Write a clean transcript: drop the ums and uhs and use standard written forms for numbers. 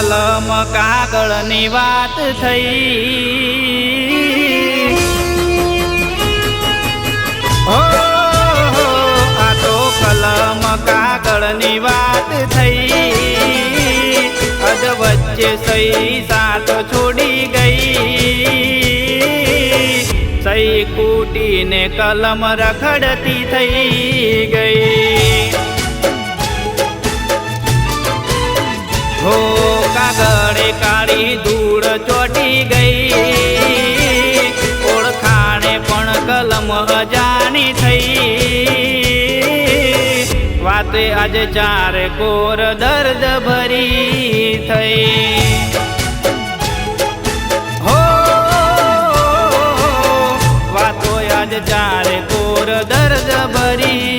કલમ કાગળની વાત થઈ હો આ તો કલમ કાગળની વાત થઈ અધ વચ્ચે સહી સાથ છોડી ગઈ સહી કૂટીને કલમ રખડતી થઈ ગઈ હો કાગળે કાળી ધૂળ ચોટી ગઈ ઓળખાણે પણ કલમ અજાણી થઈ વાતે આજે ચારે કોર દર્દ ભરી થઈ હો વાતો આજ ચારે કોર દર્દ ભરી